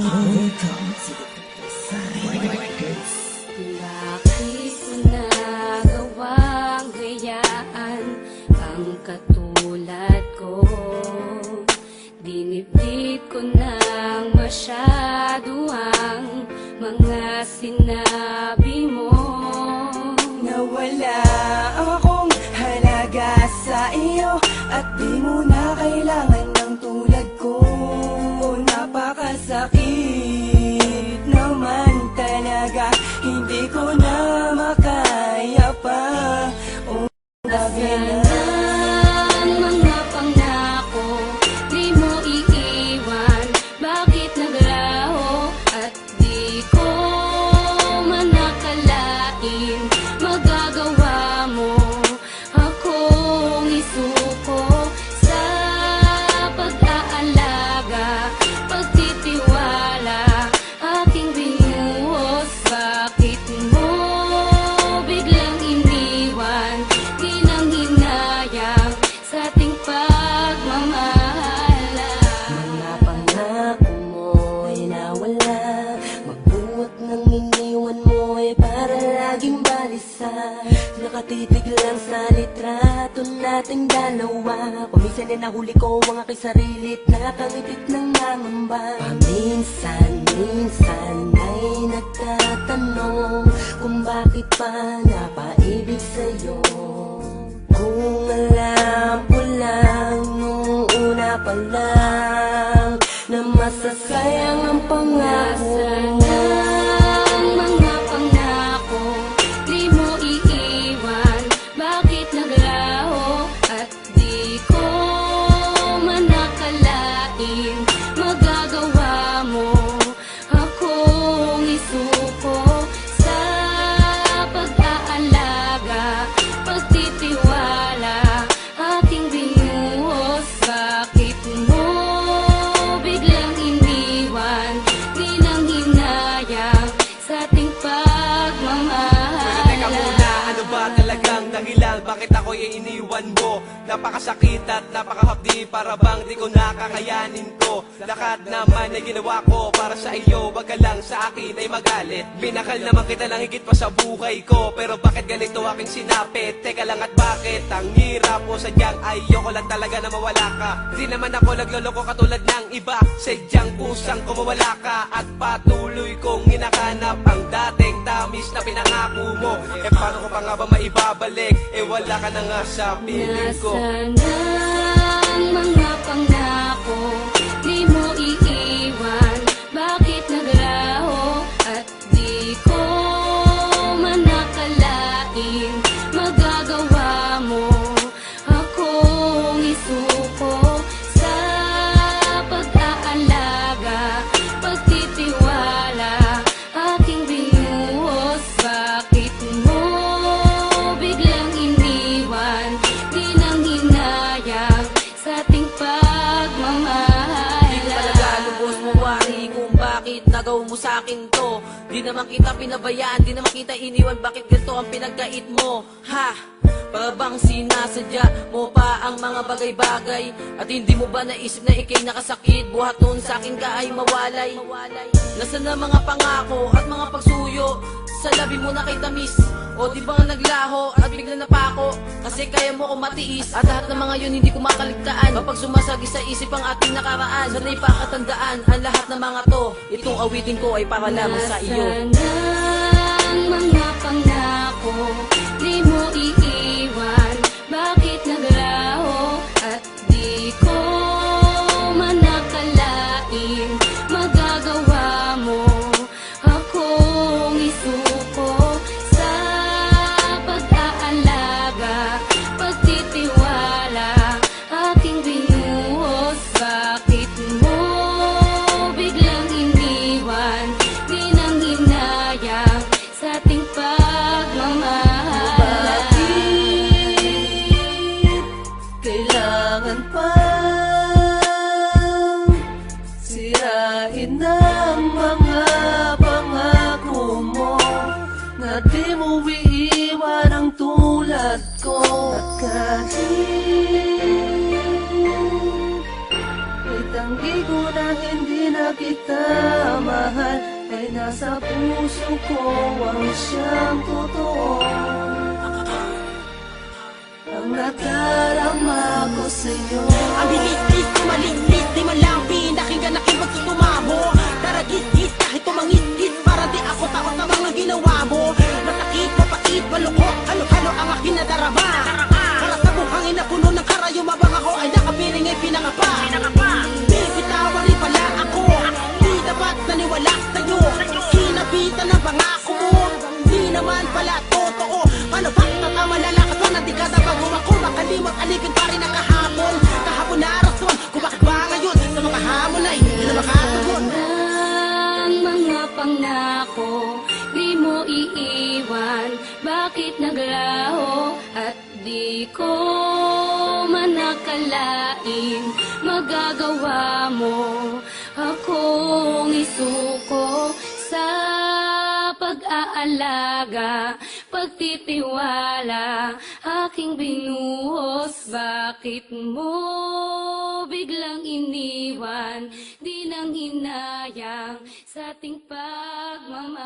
Welcome to the Records. Bakit ko nagawang gayaan ang katulad ko? Dinibdib ko nang masyado ang mga sinabi mo. Nawala akong halaga sa iyo at di mo na kailangan ng tulad ko. Napakasakit naman talaga, hindi ko na makaya pa. Nasaan ang mga pangako? Di mo iiwan, bakit naglaho? At di ko man nakalain magagawa mo akong isuko sa pag-aalaga, pagtitiwala, aking binuhos. Bakit mo biglang iniwan? Di nang hinayang sa ating pagmamahala. Mga pangako mo'y nawala, magbuot ng iniwan mo'y para laging balisa. Nakatitig lang sa litrato nating dalawa. Kuminsan ay nahuli ko ang aking sarilit, nakangitit ng nangamba. Minsan ay nagtatanong kung bakit pa napaibig sa'yo. Kung alam ko lang nung una pa lang na masasayang ang pangako. Nasaan ang mga pangako? Di mo iiwan, bakit naglaho? At di ko man nakalain magagawa mo akong isuko sa pag-aalaga, pagtitiwala, aking binuhos. Bakit mo biglang iniwan? Di nang hinayang sa ating pagmamahala. Teka muna, ano ba talagang dahilan? Bakit ako'y iniwan mo? Napakasakit at napakahapdi, para bang di ko nakakayanin to. Lahat naman ay ginawa ko para sa iyo, wag ka lang sa akin ay magalit. Binakal naman kita lang higit pa sa buhay ko, pero bakit ganito aking sinapit? Teka lang, at bakit ang hirap mo? Sadyang ayoko lang talaga na mawala ka. Di naman ako nagloloko katulad ng iba, sadyang kusang ko mawala ka. At patuloy kong hinahanap ang dating tamis na pinangako mo. Eh paano ko pa nga ba maibabalik? Eh wala ka na nga sa piling ko. Nasaan ang mga pangako? Di mo iiwan, bakit naglaho? At di ko man nakalain magagawa mo akong isuko sa pag-aalaga, pagtitiwala, aking binuhos. Bakit mo biglang iniwan? Di nang hinayang sa ating pagmamahala. Di ko talaga lubos mawari kung bakit nagawa mo sa akin to. Di naman kita pinabayaan, di naman kita iniwan. Bakit ganito ang pinagkait mo? Ha? Para bang sinasadya mo pa ang mga bagay-bagay? At hindi mo ba naisip na ikay nakasakit? Buhat noon sa akin ka ay mawalay. Nasaan na mga pangako at mga pagsuyo? Sa labi mo na kay tamis, o di ba nga naglaho at bigla napako? Kasi kaya mo ko matiis, at lahat ng mga yun hindi ko makaligtaan. Kapag sumasagi sa isip ang ating nakaraan, sana'y pakatandaan ang lahat ng mga to. Itong awitin ko ay para lamang sa iyo. Nasaan ang mga pangako? Di mo iiwan, bakit naglaho? At di ko man nakalain magagawa mo akong isuko sa pag-aalaga, pagtitiwala, aking binuhos. Bakit mo biglang iniwan? Di nang hinayang sa ating pagmamahala. pagmamahal ay nasa puso ko ang siyang totoo. Ang nadarama ko sa'yo. Ang bilis-bis, tumalis-lis, di man lang pinakinggan aking pagtutumamo. Daragis-gis, kahit tumangis-gis, para di ako takot sa mga ginawa mo. Masakit, mapait, malukot, halo-halo ang aking nadarama. Para sa buhangin na puno ng karayo, mabang ako ay nakapiring ay pinakapa. Bibitawan rin pala ako, di dapat naniwala sa'yo. Sinabitan ng pangako mo, di naman pala totoo. Paano ba tatama lalakas mo ng dekada bago ako makalimot? Alipin pa rin ang kahapon. Kahapon na rason kung bakit ba ngayon sa mga hamon ay di na makatugon. Ang mga pangako di mo iiwan. Bakit naglaho at di ko man nakalain magagawa mo akong isuko sa pag-aalaga, pagtitiwala aking binuhos. Bakit mo biglang iniwan? Di nang hinayang sa ating pagmamahala.